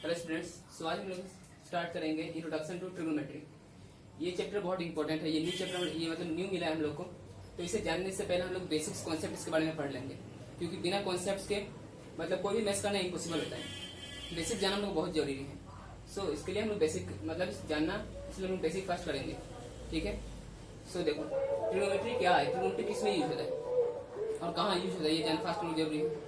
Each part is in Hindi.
हेलो स्टूडेंट्स, सो आज हम लोग स्टार्ट करेंगे इंट्रोडक्शन टू ट्रिग्नोमेट्री। ये चैप्टर बहुत इंपॉर्टेंट है। ये न्यू चैप्टर, ये मतलब न्यू मिला है हम लोग को, तो इसे जानने से पहले हम लोग बेसिक्स कॉन्सेप्ट इसके बारे में पढ़ लेंगे, क्योंकि बिना कॉन्सेप्ट के मतलब कोई भी मैथ्स करना इम्पॉसिबल होता है। बेसिक जानना हम लोग बहुत जरूरी है। सो इसके लिए हम लोग बेसिक मतलब जानना, इसलिए हम लोग बेसिक फर्स्ट करेंगे, ठीक है। सो देखो ट्रिग्नोमेट्री क्या है, ट्रिग्नोमेट्री किसमें यूज होता है और कहाँ यूज होता है, ये जानना फर्स्ट में जरूरी है।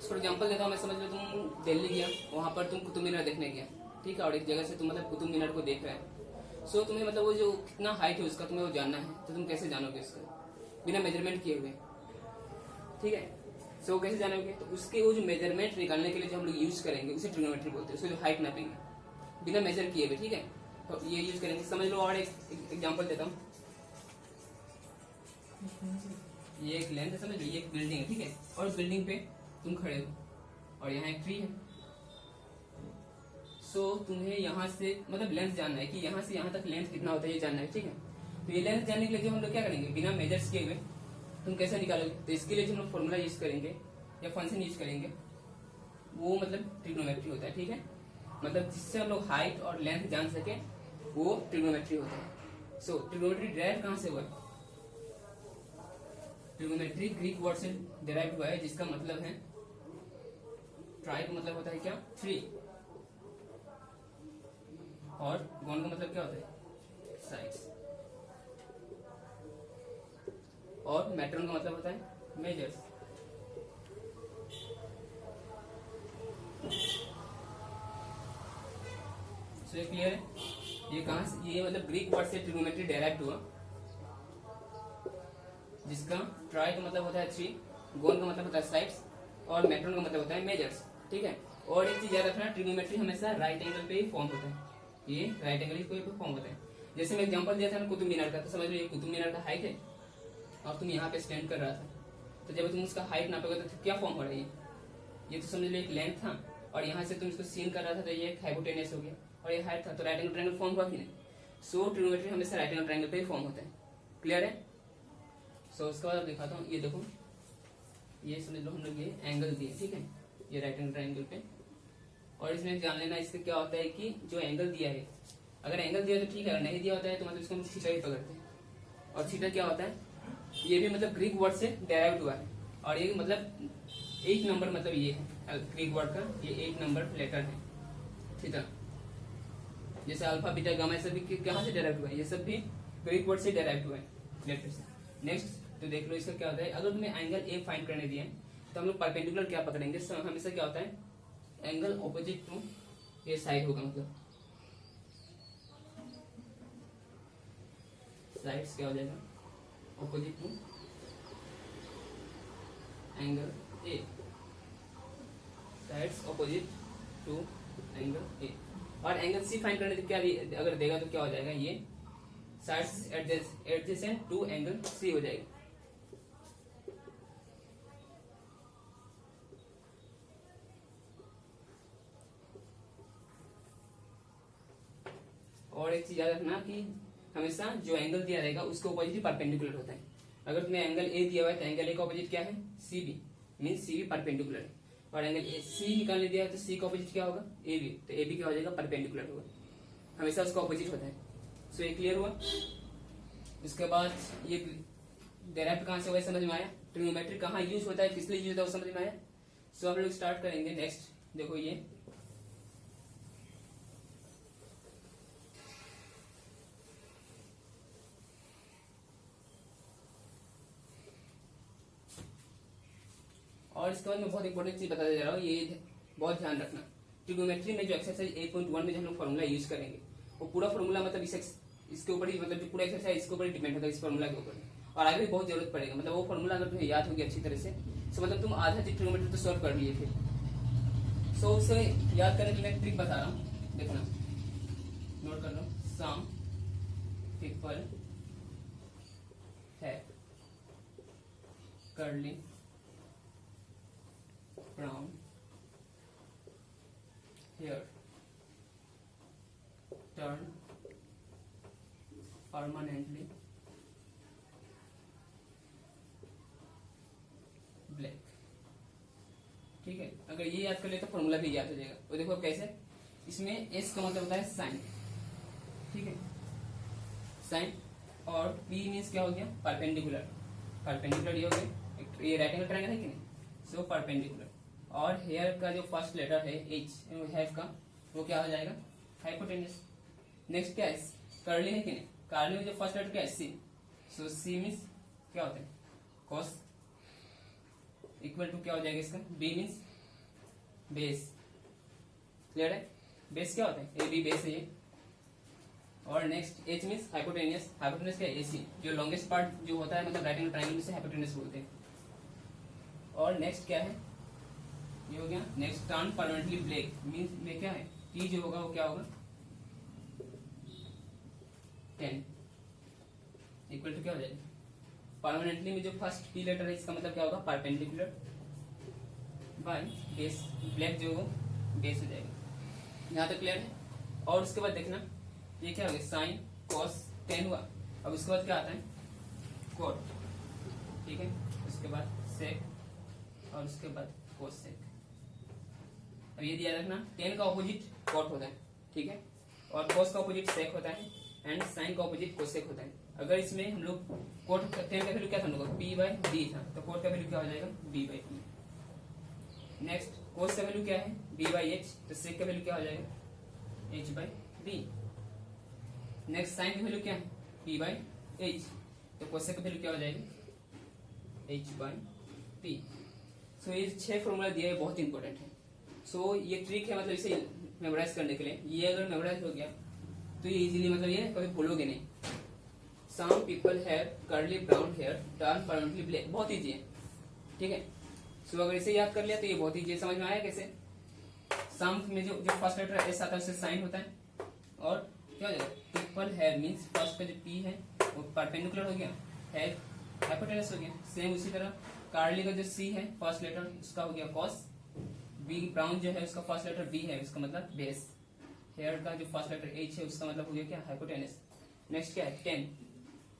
फॉर एग्जाम्पल देता हूँ मैं, समझ लो तुम दिल्ली गया, वहाँ पर तुम कुतुब मीनार देखने गया, ठीक है, और एक जगह से तुम मतलब कुतुब मीनार को देख रहे हैं। सो तुम्हें मतलब वो जो कितना हाइट है उसका तुम्हें वो जानना है, तो तुम कैसे जानोगे उसका बिना मेजरमेंट किए हुए, ठीक है। सो कैसे जानोगे, तो उसके वो जो मेजरमेंट निकालने के लिए जो हम लोग यूज करेंगे उसे ट्रिग्नोमेट्री बोलते हैं। उसको जो हाइट नापेंगे बिना मेजर किए हुए, ठीक है, तो ये यूज करेंगे। समझ लो, और एक एग्जाम्पल देता हूँ। ये एक लेंथ है, समझ लो, ये एक बिल्डिंग है, ठीक है, और बिल्डिंग पे तुम खड़े हो और यहाँ एक ट्री है। सो तुम्हें यहाँ से मतलब लेंथ जानना है कि यहाँ से यहाँ तक लेंथ कितना होता है, ये जानना है, ठीक है। तो ये लेंथ जानने के लिए जो हम लोग क्या करेंगे, बिना मेजर्स किए हुए तुम कैसे निकालोगे, तो इसके लिए जो हम लोग फॉर्मूला यूज करेंगे या फंक्शन यूज करेंगे वो मतलब ट्रिग्नोमेट्री होता है, ठीक है। मतलब जिससे हम लोग हाइट और लेंथ जान सके वो ट्रिग्नोमेट्री होता है। सो ट्रिग्नोमेट्री डिराइव कहाँ से हुआ है? ट्रिग्नोमेट्री ग्रीक वर्ड से डिराइव हुआ है, जिसका मतलब है ट्राई का मतलब होता है क्या, थ्री, और गॉन का मतलब क्या होता है, साइड्स, और मैट्रन का मतलब होता है मेजर्स। सो ये क्लियर है? ये कहां से, ये मतलब ग्रीक वर्ड से ट्रिग्नोमेट्री डिराइव हुआ, जिसका ट्राई का मतलब होता है थ्री, गोन का मतलब होता है साइड्स, और मैट्रन का मतलब होता है मेजर्स, ठीक है। और एक चीज याद रखना, ट्रिग्नोमेट्री हमेशा राइट एंगल पे ही फॉर्म होता है, ये राइट एंगल पे फॉर्म होता है। जैसे मैं एग्जांपल दिया था ना कुतुब मीनार का, तो समझ लो ये कुतुब मीनार का हाइट है और तुम यहाँ पे स्टैंड कर रहा था, तो जब तुम उसका हाइट नापोगे तो क्या फॉर्म हो रहा है, ये तो समझ लो एक लेंथ था, और यहाँ से तुम इसको सीन कर रहा था तो ये एक हाइपोटेनस हो गया, और ये हाइट था, तो राइट एंगल ट्रायंगल फॉर्म हुआ कि नहीं। सो ट्रिग्नोमेट्री हमेशा राइट एंगल ट्रायंगल पे ही फॉर्म होता है, क्लियर है। सो उसके बाद दिखाता हूँ, ये देखो, ये समझ लो हम लोग ये एंगल दिए, ठीक है, ये राइट एंगल ट्रायंगल पे, और इसमें जान लेना इसका क्या होता है कि जो एंगल दिया है, अगर एंगल दिया तो ठीक है, अगर नहीं दिया होता है तो मतलब इसको हम थीटा ही पकड़ते हैं। और थीटा क्या होता है, ये भी मतलब ग्रीक वर्ड से डेराइव्ड हुआ है, और ये मतलब 8 नंबर मतलब ये है ग्रीक वर्ड का, ये 8 नंबर लेटर है थीटा। जैसे अल्फा बीटा गामा ये सब भी कहाँ से डेराइव्ड हुआ है, ये सब भी ग्रीक वर्ड से डेराइव्ड हुआ है लेटर से। नेक्स्ट तो देख लो इसका क्या होता है, अगर तुम्हें एंगल ए फाइंड करने दिया है तो हम लोग परपेंडिकुलर क्या पकड़ेंगे, हमेशा क्या होता है, एंगल ऑपोजिट टू ये साइड होगा, मतलब साइड्स क्या हो जाएगा, opposite to angle A, sides opposite to angle A. और एंगल सी फाइंड करने क्या अगर देगा तो क्या हो जाएगा, ये sides adjacent to angle C हो जाएगा। और एक चीज याद रखना कि हमेशा जो एंगल दिया रहेगा उसके ऑपोजिट ही परपेंडिकुलर होता है। अगर तुम्हें एंगल ए दिया हुआ है तो एंगल ए का ऑपोजिट क्या है, C B, mean C B perpendicular है। और एंगल ए सी निकालने दिया है तो सी का ऑपोजिट क्या होगा, ए बी, तो ए बी क्या हो जाएगा, परपेंडिकुलर होगा, हमेशा उसका ऑपोजिट होता है। सो ये क्लियर हुआ। उसके बाद ये डेराइव कहाँ से हुआ समझ में आया, ट्रिग्नोमेट्री कहाँ यूज होता है, किस लिए यूज होता है वो समझ में आया। सो हम लोग स्टार्ट करेंगे। नेक्स्ट देखो, ये और इसके बाद मैं बहुत इंपॉर्टेंट चीज बताने जा रहा हूँ, ये बहुत ध्यान रखना। ट्रिग्नोमेट्री में जो एक्सरसाइज 8.1 में जो हम लोग फॉर्मूला यूज करेंगे वो पूरा फॉर्मूला मतलब इसके ऊपर ही, मतलब जो पूरा एक्सरसाइज इसके ऊपर ही डिपेंड होता है, इस फॉर्मूला के ऊपर, और आगे भी बहुत जरूरत पड़ेगा। मतलब वो फॉर्मूला अगर तुम्हें याद होगी अच्छी तरह से, तो मतलब तुम आधा ट्रिग्नोमेट्री तो सॉल्व कर लिए फिर। सो उसे याद करने के लिए मैं ट्रिक बता रहा हूँ, देखना, नोट कर लो। सम ट्रिपल है curly brown hair turn permanently black, ठीक है। अगर ये याद कर ले तो फॉर्मूला भी याद हो जाएगा। वो देखो कैसे, इसमें एस का मतलब होता है साइन, ठीक है, साइन। और पी मीन्स क्या हो गया, परपेंडिकुलर, परपेंडिकुलर ये हो गया, ये राइट एंगल ट्रायंगल है कि नहीं, सो परपेंडिकुलर। और हेयर का जो फर्स्ट लेटर है एच, हैव का, वो क्या हो जाएगा, हाइपोटेन्यूस। नेक्स्ट क्या है, कर्ली है कि नहीं, कर्ली में जो फर्स्ट लेटर क्या है, सी, सो सी मीन्स क्या होता है, कॉस, इक्वल टू क्या हो जाएगा इसका, बी मीन्स बेस। क्लियर है, बेस क्या होता है, ए बी बेस है ये। और next H means hypotenuse, hypotenuse क्या है, एसी, जो लॉन्गेस्ट पार्ट जो होता है मतलब राइट एंगल ट्रायंगल से हाइपोटेनियस बोलते हैं। और नेक्स्ट क्या है, ये हो गया। Next turn permanently black means में क्या है, टी जो होगा वो क्या होगा, 10 इक्वल टू क्या हो जाएगा, परमानेंटली में जो फर्स्ट पी लेटर है इसका मतलब क्या होगा, परपेंडिकुलर बाय बेस, ब्लैक जो होगा बेस हो जाएगा। यहाँ तक क्लियर है। और उसके बाद देखना ये क्या हो गया, साइन कॉस 10 हुआ। अब उसके बाद क्या आता है, कोट, ठीक है, उसके बाद सेक और उसके बाद कोसेक। अब ये दिया रखना, 10 का ऑपोजिट कोट होता है, ठीक है, और कॉस का ऑपोजिट सेक होता है एंड साइन का ऑपोजिट कोसेक होता है। अगर इसमें हम लोग कोट 10 का वैल्यू क्या था हम लोग का, पी बाई डी था, तो कोट का वैल्यू क्या हो जाएगा, बी बाई पी। नेक्स्ट कोस का वैल्यू क्या है, बी बाई एच, तो सेक का वैल्यू क्या हो जाएगा, H by B. Next sine की वैल्यू क्या है, पी बाई एच, तो कोसेक की वैल्यू क्या हो जाएगी, एच बाई पी। सो ये 6 फॉर्मूला दिए बहुत इंपॉर्टेंट है। सो ये ट्रिक है मतलब इसे मेमोराइज करने के लिए, ये अगर मेमोराइज हो गया तो ये इजीली मतलब ये कभी भूलोगे नहीं। Some people have curly brown hair turn permanently black, बहुत इजी है, ठीक है। सो अगर इसे याद कर लिया तो ये बहुत इजी है। समझ में आया कैसे, सम में जो फर्स्ट लेटर एस आता है उससे साइन होता है, और क्या हो जाएगा, पीपल हैव मीन्स फर्स्ट का जो पी है वो परपेंडिकुलर हो गया, हैव हाइपोटेनस हो गया। सेम उसी तरह कार्ली का जो सी है फर्स्ट लेटर उसका हो गया कॉस, बी ब्राउन जो है उसका फर्स्ट लेटर बी है उसका मतलब बेस, हेयर का जो फर्स्ट लेटर एच है उसका मतलब हो गया क्या, हाइपोटेनस। नेक्स्ट क्या है,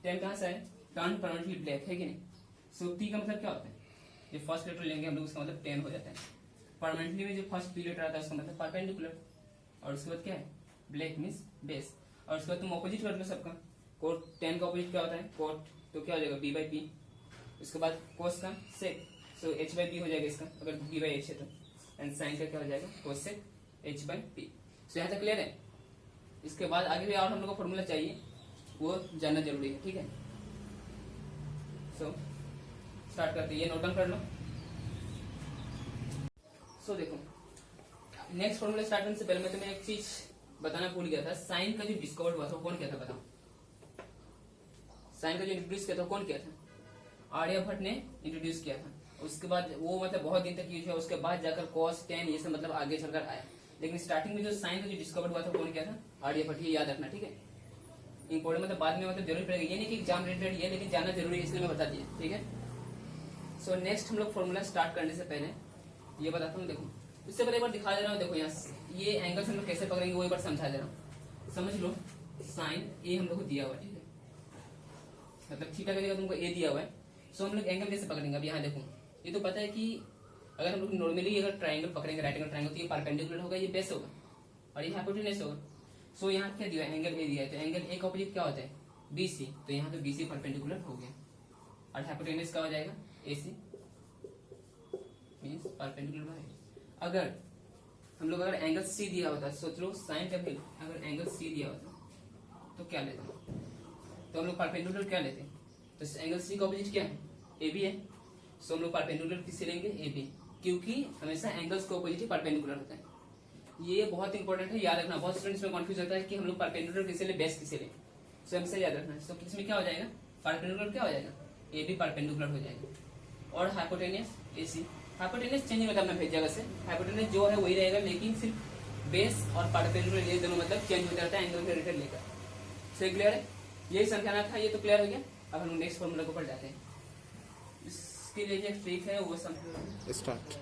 10 कहां से है, टर्न परमानेंटली ब्लैक है कि नहीं। सो टी का मतलब क्या होता है, जो फर्स्ट लेटर लेंगे हम लोग उसका मतलब 10 हो जाता है। परमानेंटली में जो फर्स्ट पी लेटर आता है उसका मतलब परपेंडिकुलर, और उसके बाद क्या है, ब्लैक मीन्स बेस। और उसके बाद तुम ऑपोजिट कर लो सबका, कोट 10 का ऑपोजिट क्या होता है, कोट, तो क्या हो जाएगा, बी बाई पी। उसके बाद कोस का सेक, सो एच बाई बी हो जाएगा इसका, अगर बी बाई एच है तो। एंड साइन का क्या हो जाएगा, कोस सेक एच बाई पी। सो यहाँ तक क्लियर है। इसके बाद आगे भी और हम लोग को फॉर्मूला चाहिए, वो जानना जरूरी है, ठीक है। सो स्टार्ट करते हैं, ये नोट डाउन कर लो। सो देखो, नेक्स्ट फॉर्मूला स्टार्ट करने से पहले मैं तुम्हें एक चीज बताना भूल गया था। साइन का जो डिस्कवर्ड हुआ था वो कौन किया था, बताओ। साइन का जो इंट्रोड्यूस किया था कौन किया था, आर्यभट्ट ने इंट्रोड्यूस किया था। उसके बाद वो मतलब बहुत दिन तक यूज हुआ, उसके बाद जाकर कॉस 10 ये सब मतलब आगे चलकर आया। लेकिन स्टार्टिंग में जो साइन का जो डिस्कवर्ड हुआ था कौन किया था, आर्यभट्ट। ये याद रखना, ठीक है, इंपॉर्टेंट मतलब बाद में मतलब जरूर पड़ेगा, ये नहीं कि एग्जाम रिलेटेड ये, लेकिन जानना जरूरी है इसलिए मैं बता दिया, ठीक है। सो नेक्स्ट हम लोग फॉर्मूला स्टार्ट करने से पहले ये बताता हूँ। देखो इससे पहले एक बार दिखा दे रहा हूँ, देखो यहाँ ये एंगल हम लोग कैसे पकड़ेंगे वो एक बार समझा दे रहा हूँ। समझ लो, साइन ए हम लोग को दिया हुआ है, ठीक है, मतलब थीटा का जगह तुमको ए दिया हुआ है। सो हम लोग एंगल कैसे पकड़ेंगे, अब यहाँ देखो, ये तो पता है कि अगर हम लोग नॉर्मली अगर ट्राइंगल पकड़ेंगे, राइट एंगल ट्राइंगल, तो ये परपेंडिकुलर होगा, ये बेस होगा और ये हाइपोटेनस होगा। सो यहाँ क्या दिया है, एंगल ए दिया है, तो एंगल ए का ऑपोजिट क्या होता है, बीसी, तो यहाँ तो बीसी परपेंडिकुलर हो गया, और हाइपोटेनस का हो जाएगा एसी मीन्स परपेंडिकुलर बाय। अगर हम लोग अगर एंगल सी दिया होता, सोच लो साइन का वैल्यू, अगर एंगल सी दिया होता तो क्या लेते, तो हम लोग परपेंडिकुलर क्या लेते, तो एंगल सी का ऑपोजिट क्या है, ए बी है। सो हम लोग परपेंडिकुलर किसे लेंगे, ए बी, क्योंकि हमेशा एंगल्स का ऑपोजिट परपेंडिकुलर होता है। ये बहुत इंपॉर्टेंट है, याद रखना। बहुत स्टूडेंट्स में कंफ्यूज होता है कि हम लोग परपेंडिकुलर किसे ले, बेस किसे ले। सो हमेशा याद रखना। सो किसमें क्या हो जाएगा, परपेंडिकुलर क्या हो जाएगा, ए बी परपेंडिकुलर हो जाएगा, और hypotenuse A C. Hypotenuse change नहीं होता अपना जगह से, हाइपोटेनस जो है वही रहेगा, लेकिन सिर्फ बेस और परपेंडिकुलर ये दोनों मतलब चेंज होता रहता है एंगल के रिलेटेड लेकर। सो क्लियर है, यही समझाना था, ये तो क्लियर हो गया। अब हम नेक्स्ट फॉर्मूला को पढ़ जाते हैं। इसके लिए जो ट्रिक है वो समझ स्टार्ट।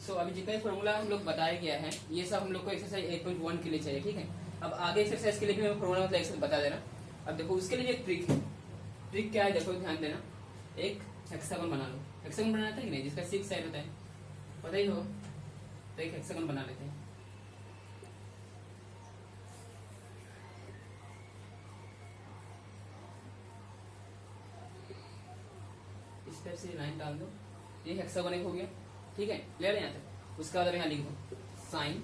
सो अभी जितना फॉर्मूला हम लोग बताया गया है ये सब हम लोग को एक्सरसाइज 8.1 के लिए चाहिए, ठीक है। अब आगे एक्सरसाइज के लिए भी मैं फॉर्मूला मतलब एक्सरसाइज बता दे रहा। अब देखो उसके लिए एक ट्रिक है। ट्रिक क्या है, देखो ध्यान देना। एक हेक्सागन बना लो, हेक्सागन बनाना था कि नहीं, जिसका 6 साइड होता है, पता ही हो। तो एक हेक्सागन बना लेते हैं। इस टाइप से लाइन डाल दो, ये हेक्सागन एक हो गया, ठीक है, ले लें यहाँ तक। उसके बाद यहाँ लिख दो साइन,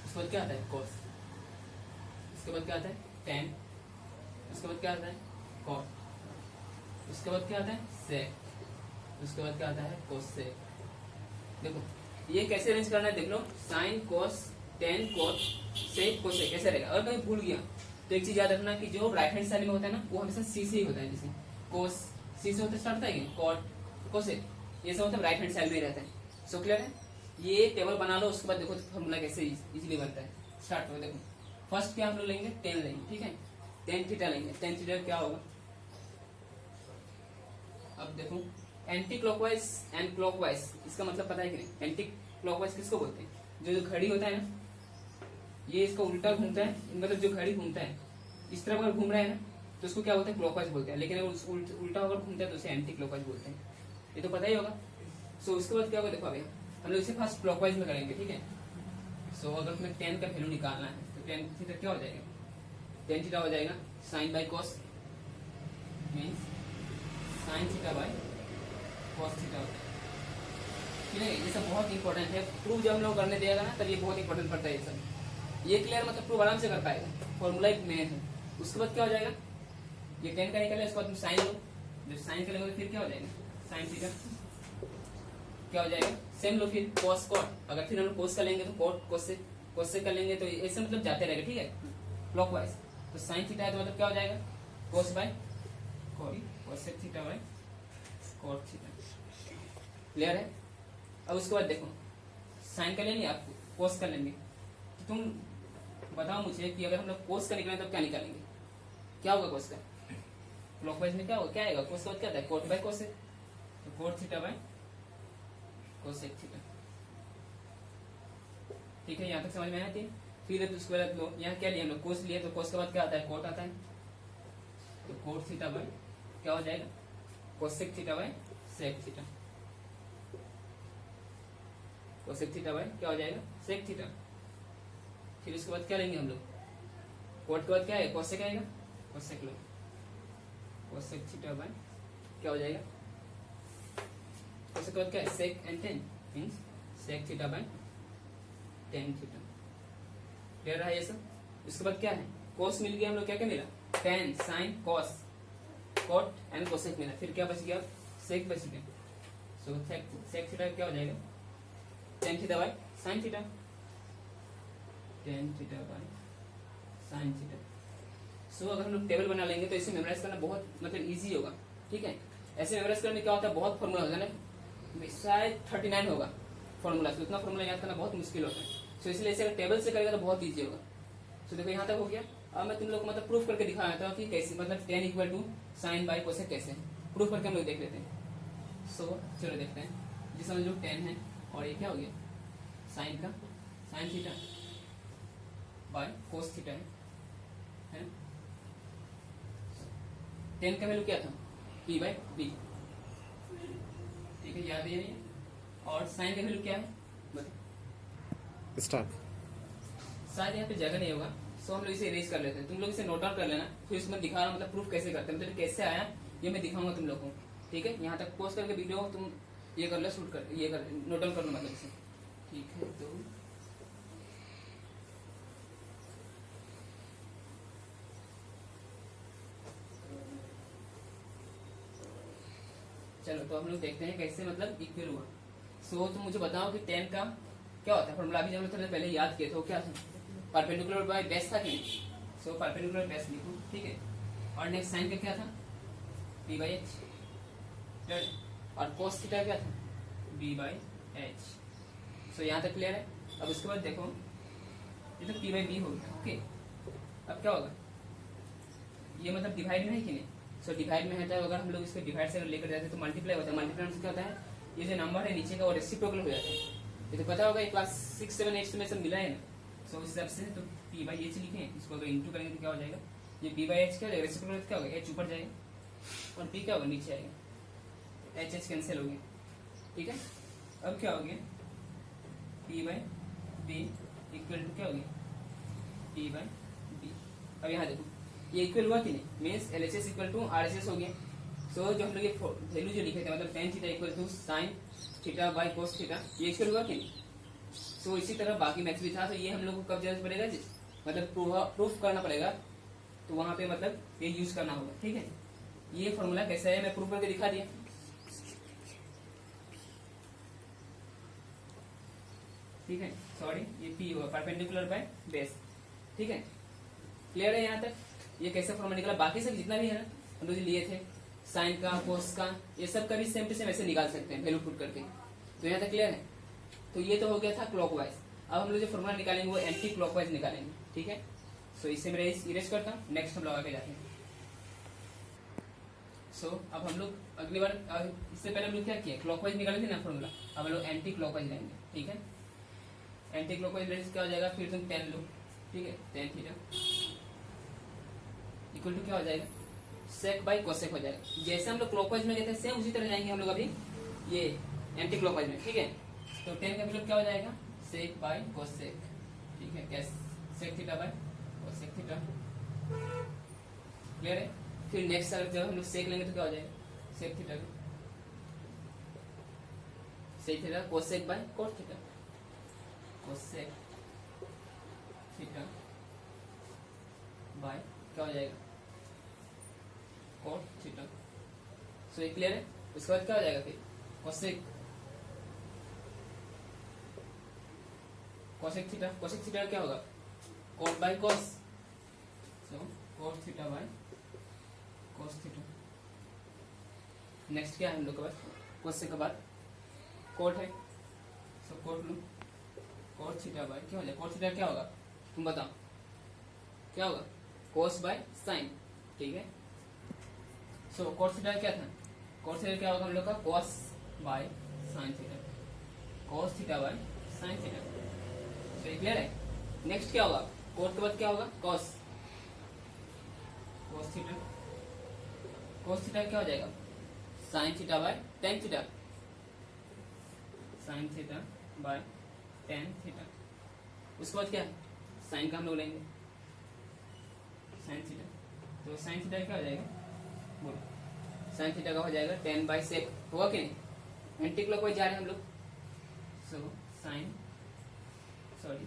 उसके बाद क्या आता है कॉस, उसके बाद क्या आता है टेन, उसके बाद क्या आता है कॉट, उसके बाद क्या आता है सेक, उसके बाद क्या आता है कोसेक। देखो ये कैसे अरेंज करना है, देख लो, sine cos tan cot sec cosec कैसे रहेगा। अगर कहीं भूल गया तो एक चीज याद रखना कि जो राइट हैंड साइड में होता है ना, वो हमेशा सी से ही होता है। जैसे कोस सी से होता स्टार्ट होता है, कॉट कोसेक ये सब मतलब राइट हैंड साइड में ही रहता है। सो क्लियर है, ये टेबल बना लो। उसके बाद देखो फॉर्मूला कैसे इजीली बनता है। स्टार्ट करो, देखो फर्स्ट क्या हम लोग लेंगे, टेन लेंगे, ठीक है, टेन थीटा लेंगे। टेन थीटा क्या होगा, अब देखो एंटी क्लॉकवाइज एंड क्लॉकवाइज, इसका मतलब पता है कि नहीं। एंटी क्लॉकवाइज किसको बोलते हैं, जो घड़ी होता है ना, ये इसका उल्टा घूमता है, मतलब जो घड़ी घूमता है इस तरफ अगर घूम रहा है ना, तो उसको क्या बोलते हैं क्लॉकवाइज बोलते हैं। लेकिन अगर उल्टा अगर घूमता है तो उसे एंटी क्लॉकवाइज बोलते हैं, ये तो पता ही होगा। सो उसके बाद क्या होगा, देखो अभी हम लोग इसे फर्स्ट क्लॉकवाइज में करेंगे, ठीक है। सो अगर तुम्हें टेन का वैल्यू निकालना है तो टेन थीटा क्या हो जाएगा, टेन थीटा हो जाएगा sine by cos, means sine theta by cos theta होता है, ठीक है। ये सब बहुत इंपॉर्टेंट है, प्रूफ जब हम लोग करने देगा ना तब ये बहुत इंपॉर्टेंट पड़ता है ये सब। ये क्लियर मतलब प्रूफ आराम से कर पाएगा, फॉर्मूला एक मेन है। उसके बाद क्या हो जाएगा, ये टेन का निकले, उसके बाद तुम साइन लो, जब साइन करेंगे फिर क्या हो जाएगा साइन थीटा, क्या हो जाएगा सेम लो, फिर कॉस कॉट। अगर फिर हम कोस कर लेंगे तो कॉट कोस से कर लेंगे, तो ऐसे मतलब जाते रहेगा, ठीक है, क्लॉकवाइज। तो साइन थीटा है तो मतलब क्या हो जाएगा cos by cot, cosec theta by cot theta. Clear है। अब उसके बाद देखो साइन कर लेंगे, आप कोस कर लेंगे, तो तुम बताओ मुझे कि अगर हम लोग कोस का निकालें तो क्या निकालेंगे, क्या होगा कोस का, क्लॉकवाइज में क्या होगा, क्या आएगा कोस का क्या आता है कोट बाय कोसेक, तो coat theta by cosec theta, ठीक है। यहाँ तक समझ में आया थी। फिर उसके बाद लो यहाँ क्या लिया हम लोग कोस लिए, तो कोस के बाद क्या आता है कोट आता है, तो कोट थीटा बाय क्या हो जाएगा cosec theta by sec theta, cosec theta by क्या हो जाएगा सेक थीटा। फिर उसके बाद क्या लेंगे हम लोग, कोट के बाद क्या है कोसेक आएगा, कोसेक लो, कोसेक थीटा बाय क्या हो जाएगा, कोसेक के बाद क्या है sec and tan, means sec theta by tan theta. Clear रहा ये सब। उसके बाद क्या है कोस मिल गया हम लोग, क्या क्या मिला tan sine cos cot and cosec मिला, फिर क्या बच गया सेक बच गया। सो सेक थीटा क्या हो जाएगा tan theta by sign theta, tan theta by sign theta. So अगर हम लोग टेबल बना लेंगे तो इसे मेमोराइज करना बहुत मतलब इजी होगा, ठीक है। ऐसे मेमोराइज करने में क्या होता है बहुत फॉर्मूला होता है ना, शायद 39 होगा फॉर्मूला, तो उतना फॉर्मूला याद करना बहुत मुश्किल होता है। सो इसलिए इसे अगर टेबल से करेगा तो बहुत ईजी होगा। सो देखो यहाँ तक हो गया। अब मैं तुम लोग को मतलब प्रूफ करके दिखा देता हूँ कि कैसे, मतलब tan equal to sin by cosec कैसे प्रूफ करके हम लोग देख लेते हैं। सो चलो देखते हैं। जिस समझ लो 10 है और ये क्या हो गया साइन का sign theta by cos theta है। 10 का वैल्यू क्या था p बाय b, ठीक है, याद है ये। और साइन का वैल्यू क्या है स्टार्ट, शायद यहाँ पे जगह नहीं होगा, सो हम लोग इसे इरेज कर लेते हैं। तुम लोग इसे नोट डाउन कर लेना, फिर इसमें दिखा रहा मतलब प्रूफ कैसे करते हैं, मतलब कैसे आया ये मैं दिखाऊंगा तुम लोग को, ठीक है। यहाँ तक पोस्ट करके वीडियो तुम ये कर लो, शूट कर ये कर नोट डाउन कर लो मतलब इसे, ठीक है। तो चलो तो हम लोग देखते हैं कैसे मतलब इक्वल हुआ। सो तुम मुझे बताओ कि 10 का क्या होता है फॉर्मूला, अभी जब हम थोड़ा पहले याद किए थे वो क्या था, परपेंडिकुलर बाय बेस था कि नहीं। सो परपेंडिकुलर बेस लिखो, ठीक है। और नेक्स्ट साइन का क्या था b बाई एच, और कोस थीटा क्या था b बाई एच। सो यहाँ तक क्लियर है। अब उसके बाद देखो ये तो p बाई बी हो गया, ओके। अब क्या होगा ये मतलब डिवाइड में है कि नहीं। सो डिवाइड में है तो अगर हम लोग इसको डिवाइड से लेकर जाते हैं तो मल्टीप्लाई होता है, मल्टीप्लाई से क्या होता है ये जो नंबर है नीचे का वो रेसिप्रोकल हो जाता है। ये तो पता होगा क्लास 6, 7, 8 में सब मिला है ना। सो इस हिसाब से तो p बाई एच लिखे, इसको अगर इंटू करेंगे तो क्या हो जाएगा ये b बाई एच क्या हो जाएगा रेसिप्रोकल क्या होगा एच ऊपर जाएगा और p क्या होगा नीचे आएगा। एच एच कैंसिल हो गया, ठीक है। अब क्या हो गया, P by B equal to क्या हो गया, पी बाई बी। अब यहाँ देखो ये इक्वल हुआ कि नहीं, means L H S equal to R H S हो गया। सो जो हम लोग ये वैल्यू जो लिखे थे मतलब tan theta equal to sign theta by cos theta, ये इक्वल हुआ कि नहीं। सो इसी तरह बाकी मैथ्स भी था, तो ये हम लोग को कब जरूरत पड़ेगा, मतलब प्रूफ करना पड़ेगा, तो वहां पे मतलब ये यूज करना होगा, ठीक है। ये फॉर्मूला कैसा है मैं प्रूफ करके दिखा दिया, ठीक है। सॉरी ये पी हुआ परपेंडिकुलर बाय बेस, ठीक है। क्लियर है यहाँ तक, ये कैसे फॉर्मूला निकला। बाकी सब जितना भी है ना हम लोग लिए थे, साइन का कोस का, ये सब का भी सेम टू सेम ऐसे निकाल सकते हैं वैल्यू पुट करके। तो यहाँ तक क्लियर है। तो ये तो हो गया था क्लॉकवाइज। अब हम लोग जो फॉर्मूला निकालेंगे वो एंटी क्लॉकवाइज निकालेंगे, ठीक है। सो इसे मैं इरेज करता हूँ, नेक्स्ट हम लोग आगे जाते हैं। सो अब हम लोग अगली बार इससे पहले हम लोग क्या किया, क्लॉकवाइज निकाले थे ना फॉर्मूला, अब हम लोग एंटी क्लॉकवाइज लेंगे, ठीक है। एंटी क्लॉकवाइज लेने से क्या हो जाएगा, फिर तुम टेन लो, ठीक है, टेन थीटा इक्वल टू क्या हो जाएगा, सेक बाई कोसेक हो जाएगा। जैसे हम लोग क्लॉकवाइज में गए थे सेम उसी तरह जाएंगे हम लोग अभी ये एंटी क्लॉकवाइज में, ठीक है। तो टेन का मतलब क्या हो जाएगा, सेक बाई कोसेक, ठीक है, cos sec theta by cosec theta, clear है। फिर नेक्स्ट जब हम लोग सेक लेंगे तो क्या हो जाएगा, sec theta sec theta cosec by cos theta, cosec theta by क्या हो जाएगा, कोट थीटा। सो ये क्लियर है। उसके बाद क्या हो जाएगा फिर cosec cosec theta, cosec theta क्या होगा, cot by cos, so cot theta by cos theta. Next क्या है हम लोग के पास, कोसेक के बाद कोट है, सो कोट लो, कोट थीटा बाय क्या हो जाएगा, कोट थीटा क्या होगा तुम बताओ क्या होगा, कोस बाय साइन, ठीक है। सो कोस थीटा क्या था, कोस थीटा क्या होगा हम लोग का, cos by sign theta, cos theta by sign theta. तो ये क्लियर है। नेक्स्ट क्या होगा, कोस के बाद क्या होगा, कोस कोस थीटा, कोस थीटा क्या हो जाएगा, sign theta by tan theta, sign theta by tan theta. उसके बाद क्या है, साइन का हम लोग लेंगे, साइन थीटा, तो साइन थीटा क्या हो जाएगा, बोलो साइन थीटा का हो जाएगा टेन बाई सेक, हुआ कि नहीं, एंटी क्लॉकवाइज जा रहे हैं हम लोग। सो साइन सॉरी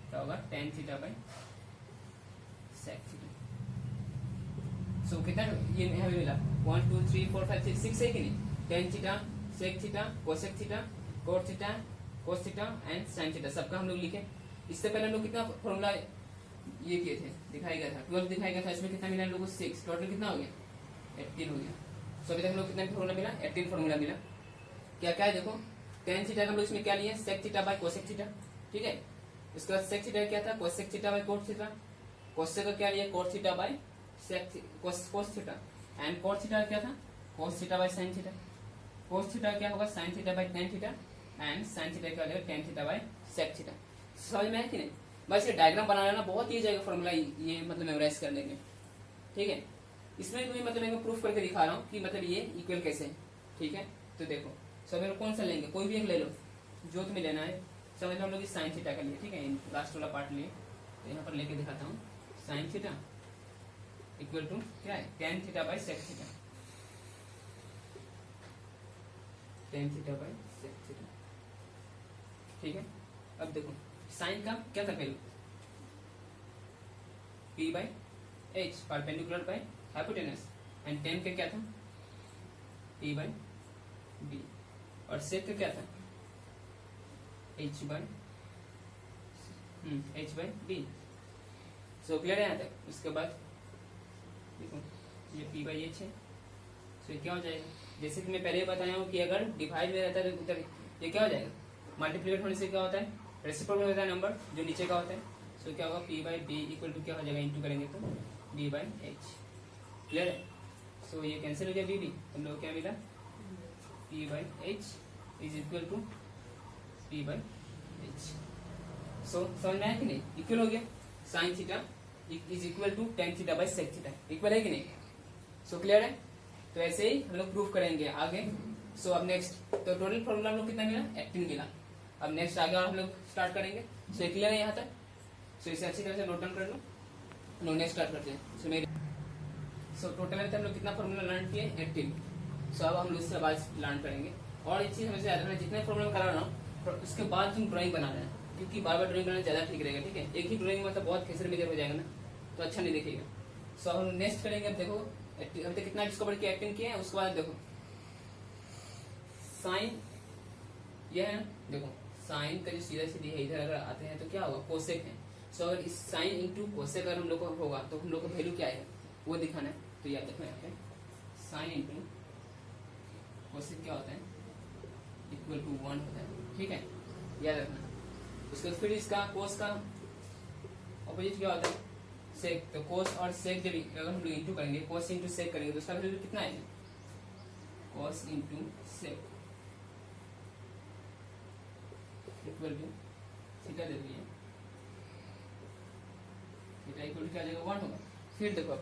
क्या होगा, tan theta by sec theta. So कितना ये हमें मिला, 1 2 3 4 5 6 6 है कि नहीं, tan theta sec theta cosec theta cot theta cos theta and sin theta, सबका हम लोग लिखे। इससे पहले हम लोग कितना फॉर्मूला ये किए थे, दिखाया गया था 12 दिखाया गया था, इसमें कितना मिला हम लोग को 6, टोटल कितना हो गया 18 हो गया। सो अभी तक हम लोग कितना फॉर्मूला मिला, 18 फॉर्मूला मिला। क्या क्या है देखो, टेन थीटा का हम लोग इसमें क्या लिए, sec theta by cosec theta, ठीक है। उसके बाद सेक थीटा क्या था, cosec theta by cot theta, cosec का क्या लिया, cot theta by sec cos theta and cot theta क्या था, cos theta by sign theta, cos theta क्या होगा, sin theta by tan theta and sin theta क्या हो जाएगा, tan theta by sec theta. समझ में है कि नहीं। बस ये डायग्राम बना लेना, बहुत ईजी जाएगा फॉर्मूला ये मतलब मेमोराइज करने में, ठीक है। इसमें तुम्हें मतलब मैं प्रूफ करके दिखा रहा हूँ कि मतलब ये इक्वल कैसे है, ठीक है। तो देखो सब लोग कौन सा लेंगे, कोई भी एक ले लो जो तुम्हें लेना है। समझ लो हम लोग साइन थीटा का लिए, ठीक है, लास्ट वाला पार्ट लिए, तो यहाँ पर लेके दिखाता हूँ, साइन थीटा इक्वल टू क्या है, tan theta by sec theta, tan theta by sec theta, ठीक है। अब देखो साइन का क्या था value, p by h perpendicular by hypotenuse and tan का क्या था, p बाय b, और सेक का क्या था, h by b। So clear है यहाँ तक। उसके बाद देखो ये p बाय h है, सो ये क्या हो जाएगा, जैसे कि मैं पहले ही बताया हूँ कि अगर डिवाइड में रहता है तो उधर ये क्या हो जाएगा, मल्टीप्लिकेट होने से क्या होता है, रेसिप्रोकल होता है नंबर जो नीचे का होता है। सो क्या होगा, p by B equal to क्या हो जाएगा, इंटू करेंगे तो b बाई h, क्लियर है। सो ये कैंसिल हो गया b भी, हम लोग क्या मिला, p by h is equal to p by h। So समझ में आया कि नहीं, इक्वल हो गया, sin theta is equal to tan theta by sec theta, equal है कि नहीं। सो क्लियर है। तो ऐसे ही हम लोग प्रूफ करेंगे आगे सो अब नेक्स्ट तो टोटल फॉर्मूला हम लोग कितना मिला 18 मिला। अब नेक्स्ट आगे और हम लोग स्टार्ट करेंगे। सो क्लियर है यहाँ तक? सो इसे अच्छी तरह से नोट डाउन कर लो। लोग नेक्स्ट स्टार्ट करते हैं। सो टोटल में हम लोग कितना फॉर्मूला लर्न किए 18। सो अब हम लोग इससे बाद लर्न करेंगे। और एक चीज हमें याद रखना, जितने फॉर्मूला करा रहा हूँ उसके बाद तुम ड्राइंग बना रहे हैं, क्योंकि बार बार ड्राइंग बनाना ज्यादा ठीक रहेगा। ठीक है, एक ही ड्राइंग मतलब बहुत खेसर में हो जाएगा ना, तो अच्छा नहीं दिखेगा। सो हम नेक्स्ट करेंगे। अब देखो अब तक कितना डिस्कवर किया 18 किया है। उसके बाद देखो साइन ये है, देखो साइन का जो सीधा सीधी है इधर अगर आते हैं तो क्या होगा कोसेक है। सो अगर इस साइन इंटू कोसेक अगर हम लोग को होगा तो हम लोग का वैल्यू क्या आएगा वो दिखाना है। तो याद रखना यहाँ पे साइन इंटू कोसेक क्या होता है इक्वल टू 1 होता है। ठीक है, याद रखना। उसके फिर इसका कोस का ऑपोजिट क्या होता है सेक। तो कोस और सेक जब अगर हम लोग इंटू करेंगे, कोस इंटू सेक करेंगे तो उसका वैल्यू कितना आएगा cos into sec equal to theta दे दिए, थीटा इक्वल टू क्या आ जाएगा 1 होगा। फिर देखो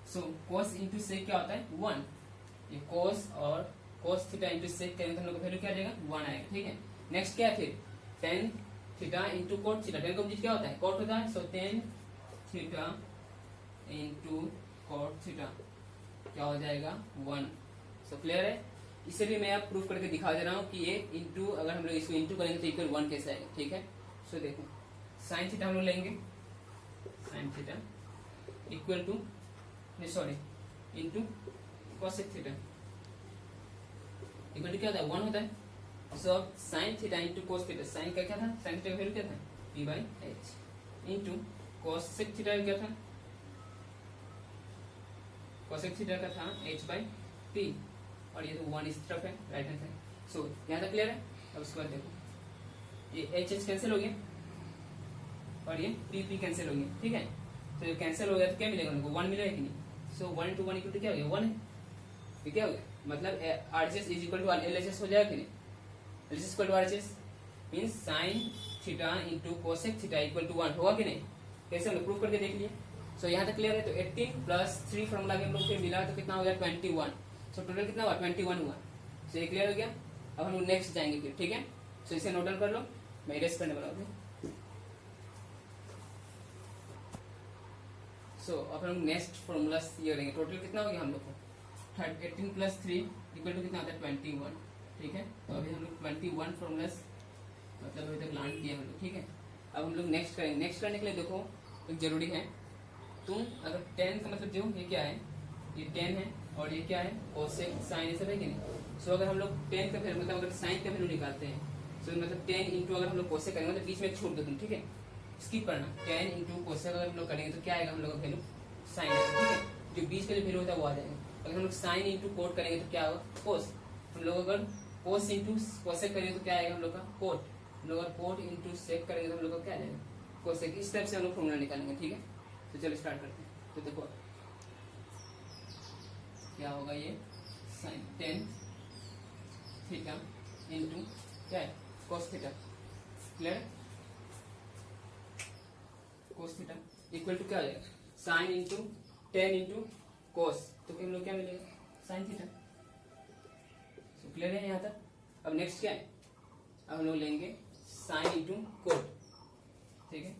सो कोस इंटू सेक क्या होता है 1। ये कोस और कोस थीटा इंटू सेक करेंगे तो हम लोग का वैल्यू क्या आ जाएगा 1 आएगा। ठीक है, नेक्स्ट क्या है फिर tan theta into cot theta. Tan का ऑपोजिट क्या होता है कोट होता है। So tan theta into cot theta क्या हो जाएगा 1। सो क्लियर है? इसे भी मैं अब प्रूफ करके दिखा दे रहा हूँ कि ये इंटू अगर हम लोग इसको इंटू करेंगे तो इक्वल 1 कैसे आएगा। ठीक है, सो देखो साइन थीटा हम लोग लेंगे, sin theta equal to sorry into cosec theta equal to क्या होता है 1 होता है। सो अब sin theta into cos theta, sin का क्या था साइन थीटा का वैल्यू क्या था p by H into cosec theta क्या था कोसेक थीटा का था h बाई p और ये तो 1 इस तरफ है राइट हैंड साइड। सो यहाँ तक क्लियर है? अब उसके बाद देखो ये h कैंसिल हो गया और ये p कैंसिल हो गया। ठीक है, तो ये कैंसिल हो गया तो क्या मिलेगा उनको 1 मिलेगा कि नहीं। सो 1 इंटू 1 इक्वल टू क्या हो गया 1 है। ये क्या हो गया मतलब RHS is equal to LHS हो जाएगा कि नहीं। LHS equal to RHS means sin theta into cosec theta equal to 1 होगा कि नहीं। कैसे हम लोग प्रूफ करके देख लिए। सो यहाँ तक क्लियर है? तो 18 प्लस 3 फॉर्मूला के हम लोग फिर मिला तो कितना हो गया 21। सो टोटल कितना हुआ 21 हुआ। सो ये क्लियर हो गया। अब हम लोग नेक्स्ट जाएंगे फिर। ठीक है, सो इसे नोट डाउन कर लो, मैं इरेज करने वाला हूँ। सो अब हम नेक्स्ट फॉर्मूला ये करेंगे। टोटल कितना हो गया हम लोग को 18 प्लस 3 इक्वल टू कितना होता है 21। ठीक है, तो अभी हम लोग 21 फॉर्मूलास मतलब अभी तक लर्न किए हम लोग। ठीक है, अब हम लोग नेक्स्ट करेंगे। नेक्स्ट करने के लिए देखो एक जरूरी है, तुम अगर 10 का मतलब जो ये क्या है ये 10 है और ये क्या है कोसेक साइन ये सब है कि नहीं। सो अगर हम लोग 10 का मतलब अगर साइन का वैल्यू निकालते हैं सो मतलब 10 इंटू अगर हम लोग कोसेक करेंगे तो बीच में छोड़ दो तुम। ठीक है, स्किप करना 10 इंटू कोसेक अगर हम लोग करेंगे तो क्या आएगा हम लोग का वैल्यू साइन है। ठीक है, जो बीच का जो वैल्यू होता है वो आ जाएगा। अगर हम लोग साइन इंटू कोट करेंगे तो क्या होगा कोस। हम लोग अगर कोस इंटू कोसेक करेंगे तो क्या आएगा हम लोग का कोट। हम लोग अगर कोट इंटू सेक करेंगे तो हम लोग का क्या आएगा कोसेक। इस टाइप से हम लोग फॉर्मूला निकालेंगे। ठीक है, तो चलो स्टार्ट करते हैं। तो देखो क्या होगा ये साइन 10 थीटा इंटू क्या है cos theta. Clear? Cos theta equal to क्या हो जाएगा साइन इंटू 10 इंटू कोस, तो हम लोग क्या मिलेगा साइन थीटा। तो क्लियर है यहाँ तक? अब नेक्स्ट क्या है, अब हम लोग लेंगे साइन इंटू कोट। ठीक है,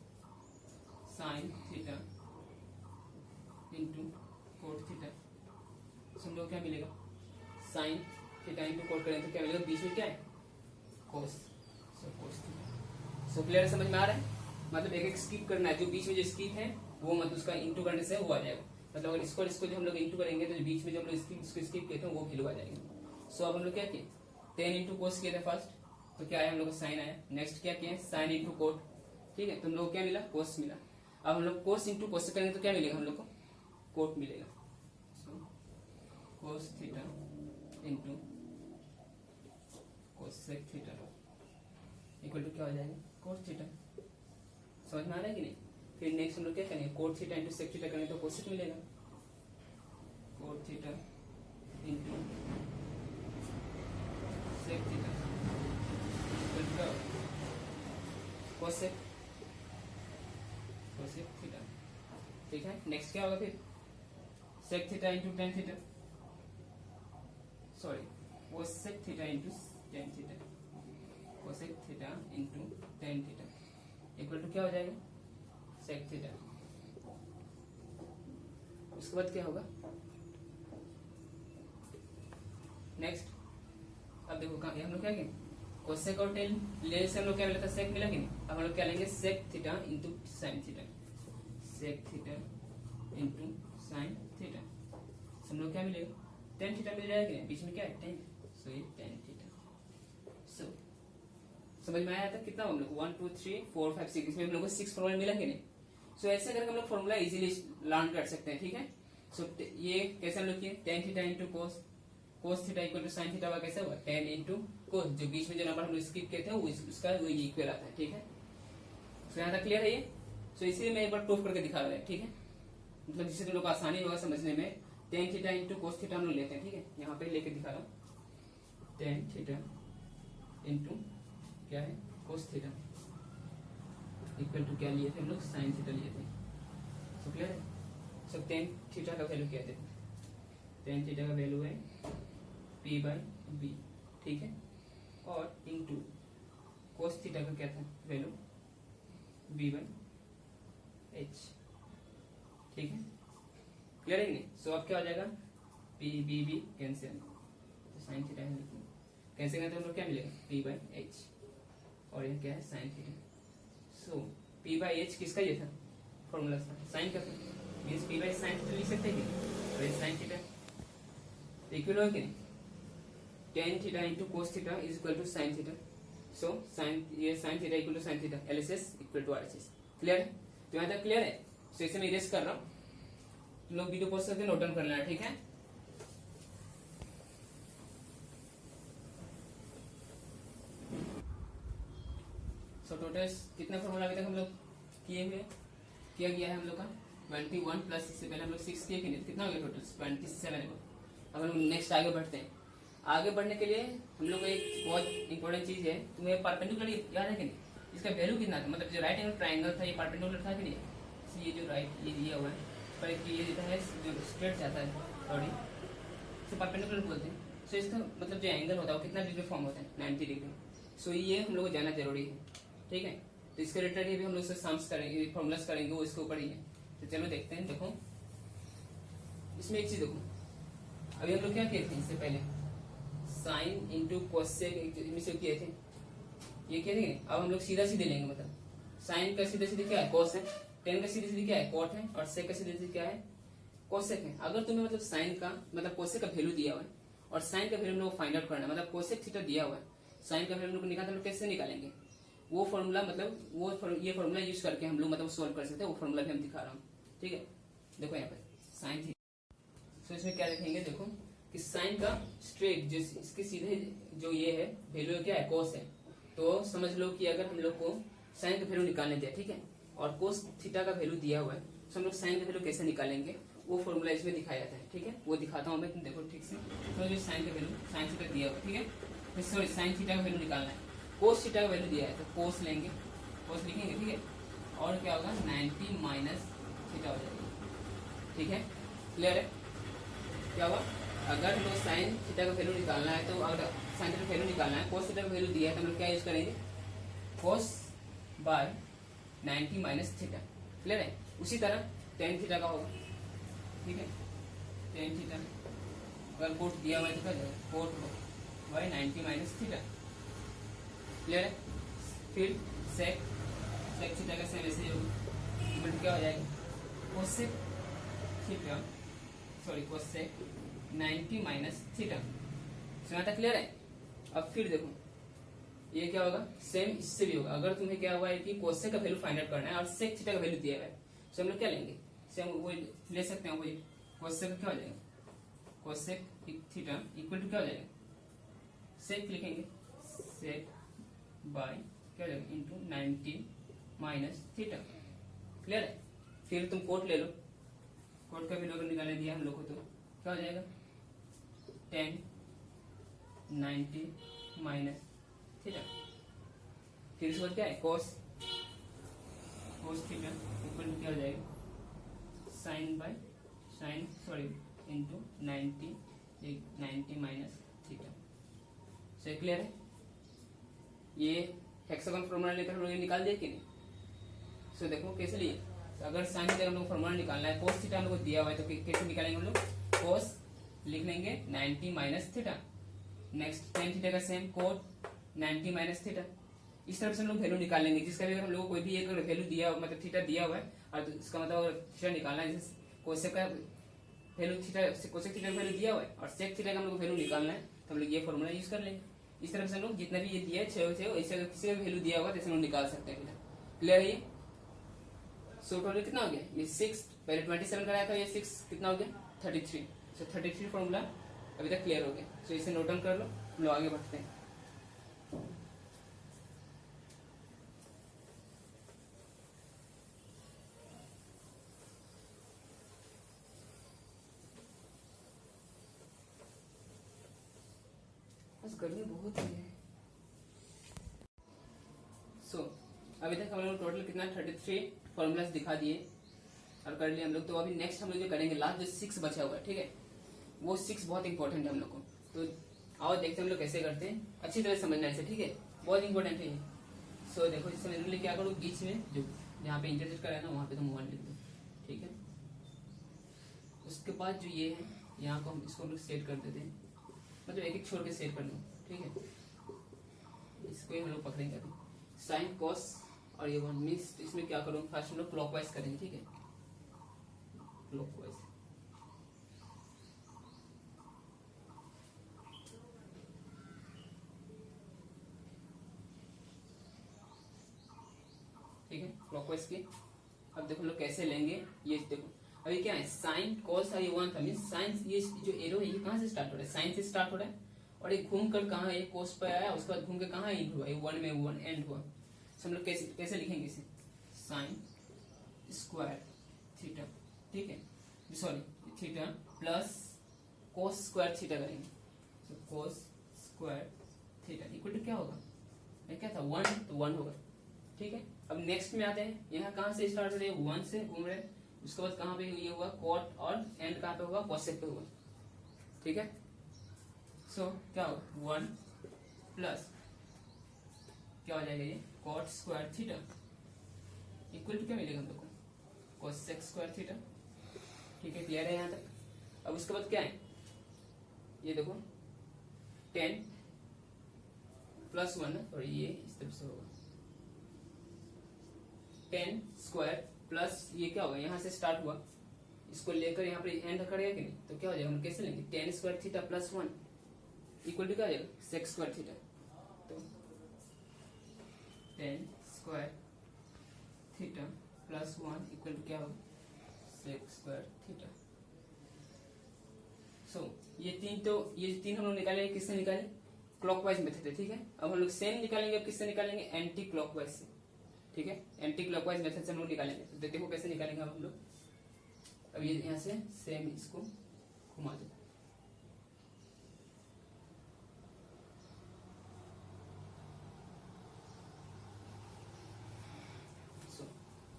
sign theta into cot theta. हम लोग क्या मिलेगा साइन थीटा इंटू कोट करें तो क्या मिलेगा बीच में क्या है कोस। सो कोस थीटा। सो क्लियर समझ में आ रहा है? मतलब एक एक स्किप करना है, जो बीच में जो स्किप है वो मतलब उसका इंटू करने से वो आ जाएगा। मतलब अगर इसको जो हम लोग इंटू करेंगे तो बीच में जो हम लोग इसको स्किप किए थे वो वैल्यू आ जाएगा। सो अब हम लोग क्या किए 10 इंटू कोस किए थे फर्स्ट, तो क्या आया हम लोग को साइन आया। नेक्स्ट क्या किए साइन इंटू कोट। ठीक है, तो हम लोग को क्या मिला कोस मिला। अब हम लोग कोस इंटू कोस करेंगे तो क्या मिलेगा हम लोग को कोट मिलेगा। Cos theta into cosec theta equal to क्या हो जाएगा कोस थीटा। समझ में आ रहा है कि नहीं? फिर नेक्स्ट हम लोग क्या करेंगे cot theta into sec theta करेंगे तो कोसेक मिलेगा। Cot theta into sec theta cosec cosec theta. ठीक है, नेक्स्ट क्या होगा फिर sec theta into tan theta, sorry cosec theta into tan theta, cosec theta into tan theta equal to क्या हो जाएगा, सेक थीटा। उसके बाद क्या होगा नेक्स्ट, अब देखो हम लोग क्या करेंगे, कोसेक और टेन ले से हम लोग क्या मिला था, सेक मिला कि नहीं। अब हम लोग क्या लेंगे, sec theta into sin theta, sec theta into sin theta, हम लोग क्या मिलेगा, टेन थीटा मिल जाएगा कि नहीं, बीच में क्या है टेन, सो ये टेन थीटा। सो समझ में आया था कितना हम लोग 1 2 3 4 5 6, इसमें हम लोग को 6 फॉर्मूला मिला कि नहीं। सो ऐसे करके हम लोग फॉर्मूला इजीली लर्न कर सकते हैं, ठीक है। सो ये कैसे हम लोग किए, tan theta into cos, cos theta equal to sign theta हुआ, कैसे हुआ, टेन इंटू कोस, जो बीच में जो नंबर हम लोग स्किप किए थे उसका वो इक्वल आता है, ठीक है। सो यहाँ तक क्लियर है ये। सो इसीलिए मैं एक बार प्रूफ करके दिखा रहा है, ठीक है, मतलब जिससे तुम लोग को आसानी होगा समझने में। Ten theta into cos theta हम लोग लेते हैं, ठीक है, यहाँ पे लेके दिखा रहा हूँ, टेन थीटा इंटू क्या है कोस थीटा इक्वल टू क्या लिए थे हम लोग, साइन थीटा लिए थे। सो क्लियर है। सो टेन थीटा का वैल्यू क्या थे, टेन थीटा का वैल्यू है p बाई बी, ठीक है, और इंटू कोस थीटा का क्या था वैल्यू, b बाई एच, ठीक है, क्लियर है नहीं। सो अब क्या हो जाएगा, p b b कैंसिल, तो साइन थीटा है कैंसिल करते हम लोग क्या मिलेगा, p बाई एच, और ये क्या है sign theta. So p by H किसका ये था फॉर्मूला था, साइन का था, means p by sine theta लिख सकते हैं कि, तो साइन थीटा इक्वल हो कि नहीं, tan theta into cos theta is equal to sign theta. So sine, ये sine theta equal to sign theta, LHS equal to RHS, clear है। तो यहाँ तक क्लियर है। सो इसे मैं इरेज कर रहा हूँ, तुम लोग वीडियो पॉज करके नोट डाउन कर लेना, ठीक है। सो टोटल कितना फॉर्मूला अभी तक हम लोग किया गया है हम लोग का 21 प्लस, इससे पहले हम लोग 6 किए, कितना हो गया टोटल 27। अब हम नेक्स्ट आगे बढ़ते हैं। आगे बढ़ने के लिए हम लोग को एक बहुत इंपॉर्टेंट चीज है, तुम्हें परपेंडिकुलर याद है कि नहीं, इसका वैल्यू कितना था, मतलब जो राइट एंगल ट्राइंगल था ये परपेंडिकुलर था कि नहीं, ये जो राइट ये दिया हुआ है पर ये देता है जो स्ट्रेट जाता है बॉडी, इसे परपेंडिकुलर बोलते हैं। सो इसका मतलब जो एंगल होता है वो कितना डिग्री फॉर्म होता है, 90 डिग्री। सो ये हम लोग को जानना जरूरी है, ठीक है। तो इसके रिलेटेड भी हम लोग सम्स करेंगे, फॉर्मुलास करेंगे, वो इसके ऊपर ही है। तो चलो देखते हैं। देखो इसमें एक चीज देखो, अभी हम लोग क्या किए थे इससे पहले, साइन इंटू कोसेक किए थे, ये किए थे। अब हम लोग सीधा सीधे लेंगे, मतलब साइन का सीधे सीधे क्या है कोस है, टेन का सीधे सीधे क्या है कॉट है, और सेक का सीधे सीधे क्या है कोसेक है। अगर तुम्हें मतलब साइन का मतलब कोसेक का वैल्यू दिया हुआ है और साइन का वैल्यू हम लोग फाइंड आउट करना है, मतलब कोसेक थीटा दिया हुआ है, साइन का वैल्यू निकालना, हम लोग कैसे निकालेंगे वो फॉर्मूला, मतलब वो ये फॉर्मूला यूज करके हम लोग मतलब सोल्व कर सकते हैं। वो फॉर्मूला भी हम दिखा रहा हूँ, ठीक है। देखो यहाँ पे साइन थीटा, तो इसमें क्या लिखेंगे, देखो कि साइन का स्ट्रेट जो इसके सीधे जो ये है वैल्यू क्या है कोस है, तो समझ लो कि अगर हम लोग को साइन का वैल्यू निकालने दिया, ठीक है, और कोस थीटा का वैल्यू दिया हुआ है, तो हम लोग साइन का वैल्यू कैसे निकालेंगे वो फॉर्मूला इसमें दिखाया जाता है, ठीक है। वो दिखाता हूँ मैं, तुम देखो ठीक से। तो जो साइन का वैल्यू साइन थीटा दिया हुआ, ठीक है, सॉरी साइन थीटा का वैल्यू निकालना है, कोस थीटा का वैल्यू दिया है तो कोस लेंगे, कोस लिखेंगे, ठीक है, और क्या होगा 90 माइनस थीटा हो जाएगा, ठीक है, क्लियर है। क्या होगा, अगर हम लोग साइन थीटा का वैल्यू निकालना है, तो अगर साइन थीटा का वैल्यू निकालना है, कोस थीटा का वैल्यू दिया है, तो हम लोग क्या यूज करेंगे, कोस बाय 90 माइनस थीटा, क्लियर है। उसी तरह टेन थीटा का होगा, ठीक है, टेन थीटा अगर कोट दिया हुआ है तो क्या जाएगा, cot by 90 minus theta, clear है। फिर सेक थीटा का सेम ऐसे होगा, बट क्या हो जाएगा cosec theta, sorry cosec 90 minus theta. सुना था, क्लियर है। अब फिर देखो ये क्या होगा, सेम इससे भी होगा। अगर तुम्हें क्या हुआ है कि कोसेक का वैल्यू फाइंड आउट करना है और सेक थीटा का वैल्यू दिया हुआ है, तो हम लोग क्या लेंगे, सेम वो ले सकते हैं, वही कोसेक क्या हो जाएगा, कोसेक थीटा इक्वल टू क्या हो जाएगा, सेक लिखेंगे, सेक बाय क्या हो जाएगा इंटू 90 माइनस थीटा, क्लियर है। फिर तुम कोट ले लो, कोट का वैल्यू अगर निकालने दिया हम लोग को तो क्या हो जाएगा 10 90 माइनस थीटा। फिर इसके बाद क्या है कोस थीटा इक्वल टू क्या हो जाएगा sin by sin sorry into 90 minus theta. सही क्लियर है? ये हेक्सागोन फॉर्मूला लेकर हम लोग निकाल दिए कि नहीं? सो देखो कैसे लिए, तो अगर साइन थीटा हम लोग फॉर्मूला निकालना है, कोस थीटा हम लोग दिया हुआ है तो कैसे निकालेंगे हम लोग? कोस लिख लेंगे 90 minus theta. Next tan theta का सेम कोट 90 माइनस थीटा। इस तरफ से हम लोग वैल्यू निकाल लेंगे, जिसका भी अगर हम लोग कोई भी एक वैल्यू दिया मतलब थीटा दिया हुआ है और तो इसका मतलब अगर थीटा निकालना है, जैसे कोसेक का वैल्यू थीटा, कोसेक थीटा का वैल्यू दिया हुआ है और सेक थीटा का हम लोग वैल्यू निकालना है, तो हम लोग ये फॉर्मूला यूज कर लेंगे। इस तरफ से हम लोग जितना भी ये दिया है 6 ऐसे अगर किसी का वैल्यू दिया होगा तो हम लोग निकाल सकते हैं। क्लियर है ये? सो टोटल कितना हो गया? ये 6 पहले 27 कराया था, ये 6 कितना हो गया? 33। सो 33 फॉर्मूला अभी तक क्लियर हो गया। सो इसे नोट डाउन कर लो, हम लोग आगे बढ़ते हैं। बस गर्मी बहुत ही है। सो अभी तक हम लोग टोटल कितना 33 फॉर्मूलाज दिखा दिए और कर लिए हम लोग। तो अभी नेक्स्ट हम लोग जो करेंगे, लास्ट जो 6 बचा हुआ है, ठीक है, वो 6 बहुत इंपॉर्टेंट है हम लोग को। तो आओ देखते हैं हम लोग कैसे करते हैं, अच्छी तरह समझना है इसे, ठीक है, बहुत इंपॉर्टेंट है ये। सो देखो इस समझने के लिए क्या करो, बीच में जो जहाँ पे इंटरसेक्ट करा है ना वहाँ पे तुम 1 लिख दो, ठीक है। उसके बाद जो ये है यहाँ को हम इसको हम लोग सेट कर देते हैं, मतलब एक एक छोड़ के सेट कर दो, ठीक है। इसको ही हम लोग पकड़ेंगे अभी, साइन कॉस और ये 1 मीन्स इसमें क्या करूँ, फर्स्ट हम लोग क्लॉकवाइज करेंगे, ठीक है, क्लॉकवाइज। ठीक है, क्लॉकवाइज की। अब देखो लोग कैसे लेंगे, ये देखो अभी क्या है, साइन कॉस और ये 1 था, मीन्स साइन, ये जो एरो है ये कहाँ से स्टार्ट हो रहा है? साइन से स्टार्ट हो रहा है और ये घूम कर कहाँ है, कोस पे आया, उसके बाद घूम के कहाँ एंड हुआ, ये 1 में 1 एंड हुआ। तो हम लोग कैसे कैसे लिखेंगे इसे, साइन स्क्वायर थीटा, ठीक है, sorry theta plus cos square theta करेंगे, तो cos square theta equal to क्या होगा, ये क्या था 1, तो 1 होगा, ठीक है। अब नेक्स्ट में आते हैं, यहाँ कहाँ से स्टार्ट हो रहे हैं, 1 से घूम रहे, उसके बाद कहाँ पे ये हुआ कॉट और एंड कहाँ पे होगा, कॉसेक पे होगा, ठीक है। सो क्या होगा 1 प्लस क्या हो जाएगा, ये cot square theta equal to क्या मिलेगा हम लोग को, कोसेक स्क्वायर थीटा, ठीक है, क्लियर है यहाँ तक। अब उसके बाद क्या है, ये देखो 10 प्लस 1 और ये इस तरफ से होगा 10 स्क्वायर प्लस ये क्या होगा, यहाँ से स्टार्ट हुआ, इसको लेकर यहाँ पे एंड करेगा कि नहीं, तो क्या हो जाएगा, हम कैसे लेंगे 10 square theta plus 1 equal to क्या हो जाएगा, सेक स्क्वायर थीटा। तो 10 square theta plus 1 equal to क्या होगा, सेक स्क्वायर थीटा। सो ये तीन हम लोग निकाले, किससे निकाले, क्लॉकवाइज मेथड है, ठीक है। अब हम लोग सेम निकालेंगे, अब किससे निकालेंगे, एंटी क्लॉकवाइज से, ठीक है, एंटी क्लॉकवाइज मेथड से हम लोग निकालेंगे। तो देखो कैसे निकालेंगे हम लोग, अब ये यहाँ से सेम इसको घुमा दो,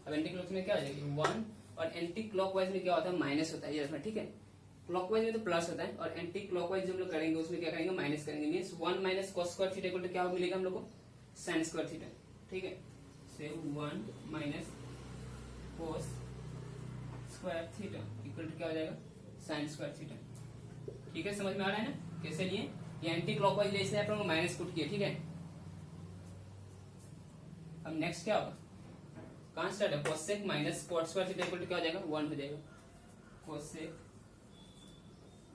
अब एंटी क्लॉकवाइज में क्या हो जाएगी 1, और एंटी क्लॉकवाइज में क्या होता है, माइनस होता है, ये रखना, ठीक है। क्लॉकवाइज में तो प्लस होता है और एंटी क्लॉकवाइज जो हम लोग करेंगे उसमें क्या करेंगे, माइनस करेंगे, means 1 minus cos square theta equal to क्या मिलेगा हम लोग को, साइन स्क्वायर थीटा, ठीक है। से 1 minus cos square theta equal to क्या हो जाएगा, साइन स्क्वायर थीटा, ठीक है। समझ में आ रहा है ना कैसे लिए, ये एंटी क्लॉकवाइज लिए, इसलिए आप लोग माइनस पुट किए, ठीक है। अब नेक्स्ट क्या होगा, कहां स्टार्ट है, cosec minus cot square theta equal to क्या हो जाएगा, 1 हो जाएगा, cosec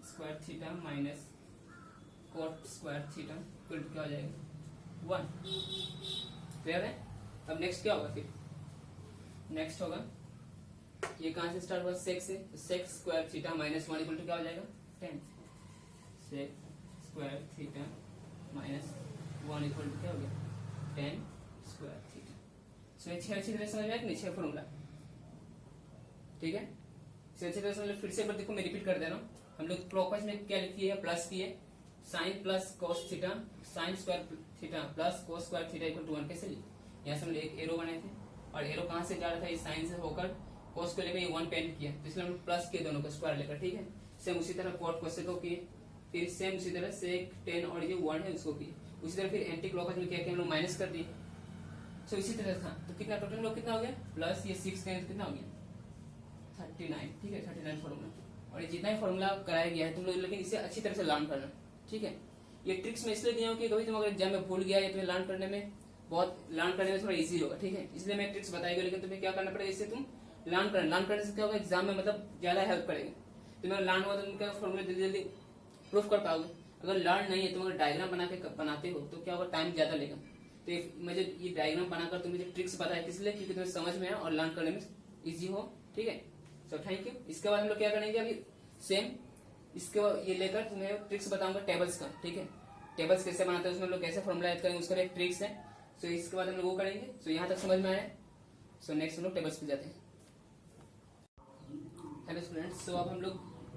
square theta minus cot square theta equal to क्या हो जाएगा 1, क्लियर है। अब नेक्स्ट क्या होगा, फिर नेक्स्ट होगा ये कहां से स्टार्ट हुआ, सेक से, तो sec square theta minus 1 equal to क्या हो जाएगा 10, sec square theta minus 1 equal to क्या हो गया 10 स्क्वायर थीटा। सो ये अच्छी तरह समझ में आया कि नहीं, 6 फॉर्मूला, ठीक है। अच्छी तरह समझ, फिर से एक बार देखो मैं रिपीट कर दे रहा हूँ। हम लोग क्लॉकवाइज में क्या लिखी है, प्लस की है, sin plus cos theta, sin square theta plus cos square theta equal to 1, कैसे लिखे, यहाँ से हम लोग एक एरो बनाए थे और एरो कहाँ से जा रहा था, इस साइन से होकर कोस को लेकर ये 1 पेंट किया, तो इसलिए हम प्लस किए दोनों का स्क्वायर लेकर, ठीक है। सेम उसी तरह कॉट को सेक को किए, फिर सेम उसी तरह सेक टेन और जो 1 है उसको किए, उसी तरह फिर एंटी क्लॉकवाइज में क्या किया हम लोग माइनस कर दिए। सो इसी तरह था, तो कितना टोटल लोग कितना हो गया, प्लस ये 6 का कितना हो गया 39, ठीक है 39 फॉर्मूला। और ये जितना ही फॉर्मूला कराया गया है तुम लोग लेकिन इसे अच्छी तरह से लर्न करना, ठीक है। ये ट्रिक्स मैं इसलिए दिया हूँ कि कभी तुम अगर एग्जाम में भूल गया या तुम्हें लर्न करने में थोड़ा इजी होगा, ठीक है। इसलिए मैं ट्रिक्स बताएगा, लेकिन तुम्हें क्या करना पड़ेगा, इससे तुम लर्न करने से क्या होगा एग्जाम में मतलब ज्यादा हेल्प करेगा। तुम्हें लर्न हुआ तो तुम फॉर्मूला जल्दी जल्दी प्रूफ कर पाओगे। अगर लर्न नहीं है तुम अगर डायग्राम बनाते हो तो क्या होगा, टाइम ज्यादा लेगा। तो मुझे ये डायग्राम बनाकर तुम्हें जो ट्रिक्स बताया किसलिए, क्योंकि तुम्हें समझ में आए और लर्न करने में इजी हो, ठीक है। So thank you. इसके बाद हम लोग क्या करेंगे अभी सेम इसके ये लेकर तुम्हें ट्रिक्स बताऊंगा टेबल्स का, ठीक है। टेबल्स कैसे बनाते हैं उसमें हम लोग कैसे फॉर्मुला याद करेंगे उसका एक ट्रिक्स है। सो इसके बाद हम लोग वो करेंगे। सो यहाँ तक समझ में आया। सो नेक्स्ट हम लोग टेबल्स पे जाते हैं। हेलो स्टूडेंट्स, सो अब हम लोग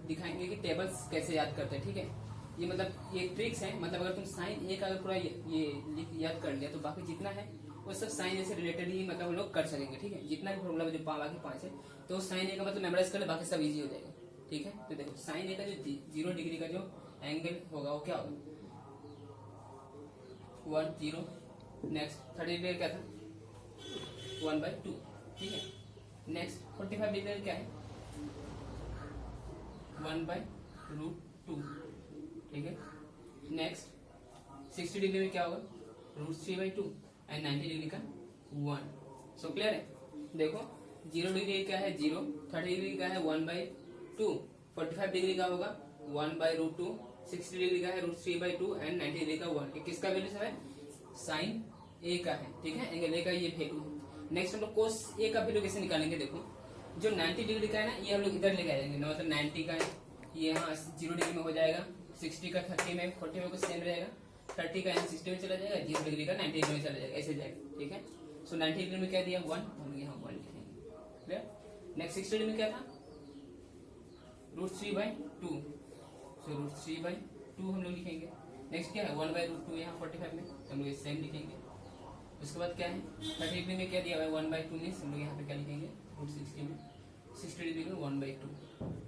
दिखाएंगे कि टेबल्स कैसे याद करते हैं, ठीक है। ये मतलब ये ट्रिक्स है, मतलब अगर तुम साइन ए का अगर पूरा ये याद कर लिया तो बाकी जितना है वो सब साइन ए से रिलेटेड ही मतलब हम लोग कर सकेंगे, ठीक है। जितना भी फॉर्मूला जो बाकी 5 है तो साइन ए का मतलब मेमोराइज कर ले, बाकी सब इजी हो जाएगा, ठीक है। तो देखो साइन ए का जो 0 डिग्री का जो एंगल होगा वो क्या होगा 1 0। नेक्स्ट 30 डिग्री क्या था 1/2, ठीक है। नेक्स्ट 45 डिग्री क्या है 1/√2, ठीक है। नेक्स्ट 60 डिग्री में क्या होगा √3/2 एंड 90 डिग्री का 1। सो क्लियर है। देखो 0 डिग्री का है 0, 30 डिग्री का है 1/2, 45 डिग्री का होगा 1/√2, 60 डिग्री का है √3/2 एंड 90 डिग्री का 1। ये किसका वैल्यू है साइन ए का है, ठीक है। एंगल ए का ये वैल्यू है। नेक्स्ट हम लोग कोस ए का वैल्यू कैसे निकालेंगे, देखो जो 90 डिग्री का है ना ये हम लोग इधर लेके आ जाएंगे, मतलब 90 का है ये यहाँ 0 डिग्री में हो जाएगा, 60 का 30 में, 40 में कुछ सेम रहेगा, 30 का यहाँ 60 में चला जाएगा, 0 डिग्री का 90 डिग्री में चला जाएगा, ऐसे जाएगा, ठीक है। सो 90 डिग्री में क्या दिया 1, हम लोग यहाँ 1 लिखेंगे, क्लियर। नेक्स्ट 60 डिग्री में क्या था √3/2, सो √3/2 हम लोग लिखेंगे। नेक्स्ट क्या है 1/√2 यहाँ 45 में, तो हम लोग सेम लिखेंगे। उसके बाद क्या है 30 डिग्री में क्या दिया हुआ है 1/2 में, हम लोग यहाँ पे क्या लिखेंगे √60 में, 60 डिग्री में 1/2।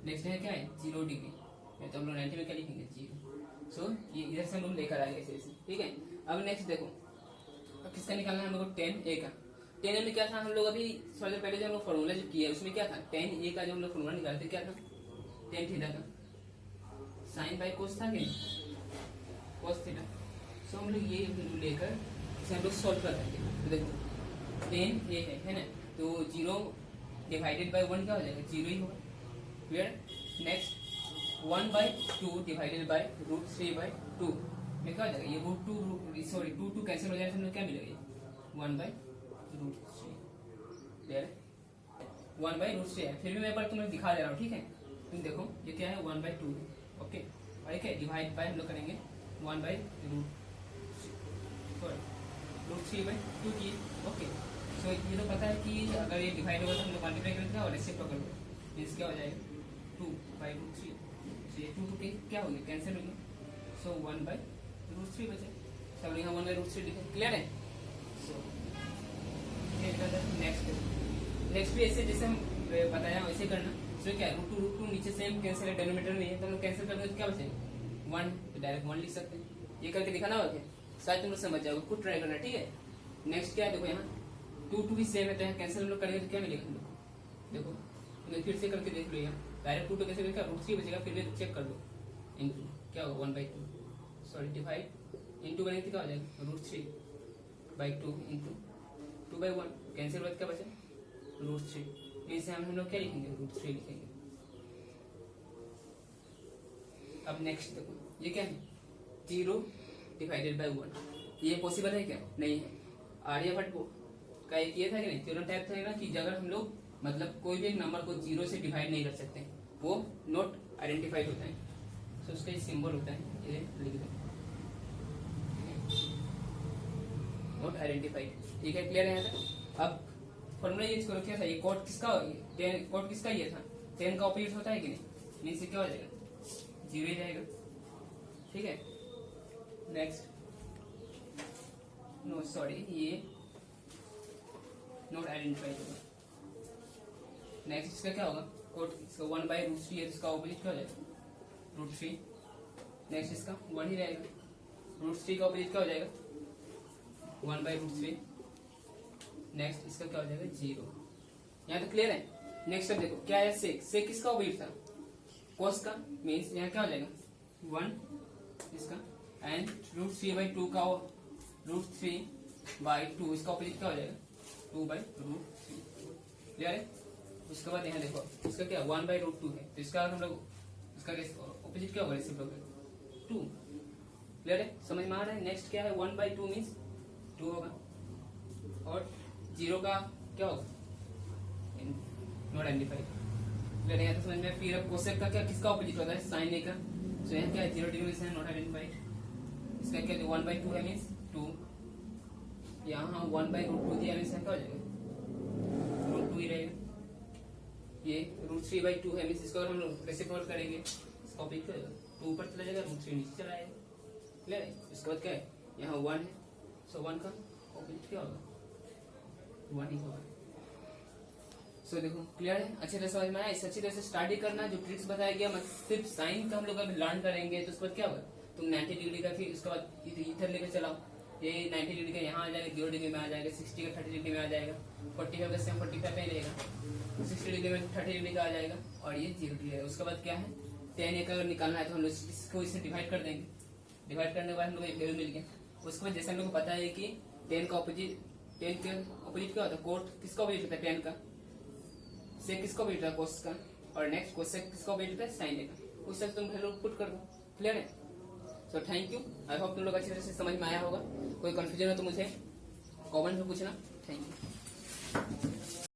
नेक्स्ट है क्या है 0 डिग्री में, तो हम लोग 90 में क्या लिखेंगे 0। सो ये इधर से हम लोग लेकर आएंगे ऐसे, ठीक है। अब नेक्स्ट देखो अब किसका निकालना है हम लोग 10 ए का। 10 ए में क्या था हम लोग अभी थोड़ी देर पहले जो हम लोग फॉर्मूला जो किया उसमें क्या था 10 ए का जो हम लोग फॉर्मूला निकालते क्या था tan थीटा का साइन बाई कोस था कि कोस थीटा। सो हम लोग ये लेकर इसे हम लोग सॉल्व कर देंगे। तो देखो 10 ए है ना, तो 0 डिवाइडेड बाय 1 क्या हो जाएगा 0 ही होगा, क्लियर। नेक्स्ट 1/2 डिवाइडेड बाय √3/2 में क्या हो जाएगा ये √2 2 कैंसिल हो जाएगा, तो क्या मिलेगा 1/√3, क्लियर है। 1/√3 है, फिर भी मैं एक बार तुम्हें दिखा दे रहा हूँ, ठीक है। तुम देखो ये क्या है 1/2 है, ओके। और क्या डिवाइड बाय हम लोग करेंगे 1/√3/2 की, ओके। सो ये तो पता है कि अगर ये डिवाइड होगा तो हम लोग मल्टीप्लाई करेंगे और रेसिप्रोकल होगा, मींस क्या हो जाएगा 2/√3। सो ये 2 के क्या होगी कैंसिल होगी, सो 1/√3 बचे। सब यहाँ 1/√3 लिखे, क्लियर है। सो नेक्स्ट भी ऐसे जैसे हम बताया वैसे करना। सो क्या √2 नीचे सेम कैंसिल है, डिनोमिनेटर में है तो हम लोग कैंसिल करते हैं तो क्या बचेगा 1, तो डायरेक्ट 1 लिख सकते हैं। ये करके दिखाना होगा, शायद तुम लोग समझ जाओगे, खुद ट्राई करना, ठीक है। नेक्स्ट क्या है देखो यहाँ 2 भी सेम है तो यहाँ कैंसिल हम लोग करेंगे तो क्या मिलेगा हम लोग, देखो तुम्हें फिर से करके देख लो। यहाँ डायरेक्ट 2 तो कैसे मिलेगा √3 बचेगा, फिर भी चेक कर लो इंटू क्या होगा 1/2, सॉरी डिवाइड इंटू करेंगे तो क्या हो जाएगा √3/2 इंटू 2/1 कैंसिल बाद क्या बचा √3। इसे हम लोग क्या लिखेंगे √3 लिखेंगे। अब नेक्स्ट देखो ये क्या है 0 डिवाइडेड बाय 1, ये पॉसिबल है क्या नहीं है। आर्यभट्ट का एक ये था कि नहीं थ्योरम टाइप था ना कि अगर हम लोग मतलब कोई भी एक नंबर को 0 से डिवाइड नहीं कर सकते वो नॉट आइडेंटिफाइड होता है। तो उसका ये सिंबल होता है, ये लिख दो नॉट आइडेंटिफाइड, ठीक है, क्लियर है यहाँ तक। अब फॉर्मूला यूज करो क्या था ये कोट किसका ये था 10 का ऑपोजिट होता है कि नहीं, मींस क्या हो जाएगा 0 ही जाएगा, ठीक है। नेक्स्ट नो सॉरी ये नॉट आइडेंटिफाइड होगा, नेक्स्ट इसका क्या होगा, कोट इसका 1/√3 है, इसका ऑपोजिट क्या हो जाएगा, √3। नेक्स्ट इसका 1 ही रहेगा, √3 का ऑपोजिट क्या हो जाएगा, 1/√3। नेक्स्ट इसका क्या हो जाएगा, 0। यहाँ तो क्लियर है। नेक्स्ट अब देखो क्या है, सेक। सेक किसका ऑपोजिट था, कोस का, मीन्स यहाँ क्या हो जाएगा 1 इसका, एंड √3/2 का √3/2 इसका ऑपोजिट क्या हो जाएगा, 2/√3। क्लियर है। उसके बाद यहाँ देखो इसका क्या 1/√2 है, तो इसका हम लोग इसका ऑपोजिट क्या होगा, रेसिप्रोकल 2। क्लियर है, समझ में आ रहा है। नेक्स्ट क्या है, 1/2 मीन्स 2 होगा, और 0 का क्या होगा, नॉट आइडेंटिफाइड। क्लियर है, यहाँ तो समझ में। फिर अब कोसेक का क्या किसका ऑपोजिट होता है, साइन ए का, तो यहाँ क्या है 0 डिग्री से नॉट आइडेंटिफाइड। इसका क्या 1/2 है मीन्स 2, यहाँ 1/√2 दिया मीन्स क्या हो जाएगा, √2 ही रहेगा। ये √3/2 है मीन्स इसको हम लोग रेसिप्रोकल करेंगे, इसका ऑपोजिट क्या होगा, 2 ऊपर चला जाएगा, √3 नीचे चला आएगा। क्लियर है। उसके बाद क्या है, यहाँ 1 है, सो 1 का ऑपोजिट क्या होगा, 1 ही होगा। सो देखो क्लियर है, अच्छी तरह समझ में आया। इस अच्छी तरह से स्टडी करना, जो ट्रिक्स बताया गया, सिर्फ साइन का हम लोग अभी लर्न करेंगे, तो उसके बाद क्या होगा, तुम 90 डिग्री का, फिर उसके बाद इधर लेकर चलाओ, ये 90 डिग्री का यहाँ आ जाएगा, 0 डिग्री में आ जाएगा, 60 का 30 डिग्री में आ जाएगा, 45 का सेम 45 पे ही रहेगा, 60 डिग्री में 30 डिग्री का आ जाएगा, और ये 0 डिग्री है। उसके बाद क्या है, 10 अगर निकालना है तो हम लोग इसको इससे डिवाइड कर देंगे, डिवाइड करने के बाद हम लोग एक वैल्यू मिल गया। उसके बाद जैसे हम लोग को पता है कि 10 का ऑपोजिट, 10 के ऑपोजिट क्या होता है, कोट किसका ऑपोजिट होता है, 10 का, सेक किसका ऑपोजिट होता है, कोस का, और नेक्स्ट कोसेक किसका ऑपोजिट होता है, साइन का। उस तरह तुम वैल्यू पुट कर दो। क्लियर है। So thank you, I hope तुम लोग अच्छी तरह से समझ में आया होगा। कोई कंफ्यूजन हो तो मुझे कमेंट में पूछना। Thank you.